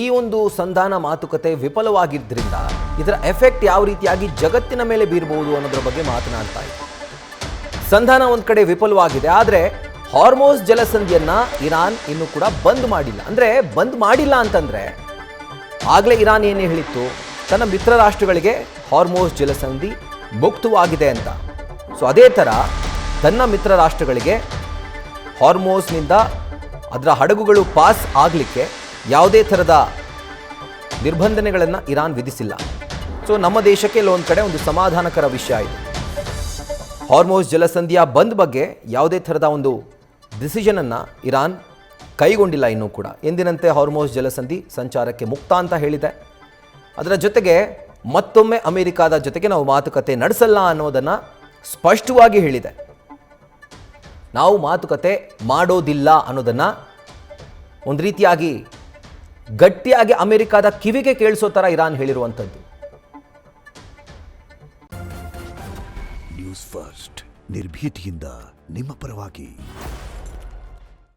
ಈ ಒಂದು ಸಂಧಾನ ಮಾತುಕತೆ ವಿಫಲವಾಗಿದ್ದರಿಂದ ಇದರ ಎಫೆಕ್ಟ್ ಯಾವ ರೀತಿಯಾಗಿ ಜಗತ್ತಿನ ಮೇಲೆ ಬೀರಬಹುದು ಅನ್ನೋದರ ಬಗ್ಗೆ ಮಾತನಾಡ್ತಾ ಇದೆ. ಸಂಧಾನ ಒಂದು ಕಡೆ ವಿಫಲವಾಗಿದೆ, ಆದರೆ ಹಾರ್ಮೋಸ್ ಜಲಸಂಧಿಯನ್ನ ಇರಾನ್ ಇನ್ನೂ ಕೂಡ ಬಂದ್ ಮಾಡಿಲ್ಲ. ಅಂದ್ರೆ ಬಂದ್ ಮಾಡಿಲ್ಲ ಅಂತಂದ್ರೆ ಆಗ್ಲೇ ಇರಾನ್ ಏನೇ ಹೇಳಿತ್ತು, ತನ್ನ ಮಿತ್ರ ರಾಷ್ಟ್ರಗಳಿಗೆ ಹಾರ್ಮೋಸ್ ಜಲಸಂಧಿ ಮುಕ್ತವಾಗಿದೆ ಅಂತ. ಸೊ ಅದೇ ತರ ತನ್ನ ಮಿತ್ರ ರಾಷ್ಟ್ರಗಳಿಗೆ ಹಾರ್ಮೋಸ್ನಿಂದ ಅದರ ಹಡಗುಗಳು ಪಾಸ್ ಆಗಲಿಕ್ಕೆ ಯಾವುದೇ ಥರದ ನಿರ್ಬಂಧನೆಗಳನ್ನು ಇರಾನ್ ವಿಧಿಸಿಲ್ಲ. ಸೊ ನಮ್ಮ ದೇಶಕ್ಕೆ ಒಂದು ಕಡೆ ಒಂದು ಸಮಾಧಾನಕರ ವಿಷಯ ಇದೆ. ಹಾರ್ಮೋಸ್ ಜಲಸಂಧಿಯ ಬಂದ್ ಬಗ್ಗೆ ಯಾವುದೇ ಥರದ ಒಂದು ಡಿಸಿಷನನ್ನು ಇರಾನ್ ಕೈಗೊಂಡಿಲ್ಲ ಇನ್ನೂ ಕೂಡ. ಎಂದಿನಂತೆ ಹಾರ್ಮೋಸ್ ಜಲಸಂಧಿ ಸಂಚಾರಕ್ಕೆ ಮುಕ್ತ ಅಂತ ಹೇಳಿದೆ. ಅದರ ಜೊತೆಗೆ ಮತ್ತೊಮ್ಮೆ ಅಮೆರಿಕಾದ ಜೊತೆಗೆ ನಾವು ಮಾತುಕತೆ ನಡೆಸಲ್ಲ ಅನ್ನೋದನ್ನು ಸ್ಪಷ್ಟವಾಗಿ ಹೇಳಿದೆ. ನಾವು ಮಾತುಕತೆ ಮಾಡೋದಿಲ್ಲ ಅನ್ನೋದನ್ನು ಒಂದು ರೀತಿಯಾಗಿ ಗಟ್ಟಿಯಾಗಿ ಅಮೆರಿಕಾದ ಕಿವಿಗೆ ಕೇಳಿಸೋ ಥರ ಇರಾನ್ ಹೇಳಿರುವಂಥದ್ದು. ನ್ಯೂಸ್ ಫಸ್ಟ್ ನಿರ್ಭೀತಿಯಿಂದ ನಿಮ್ಮ ಪರವಾಗಿ.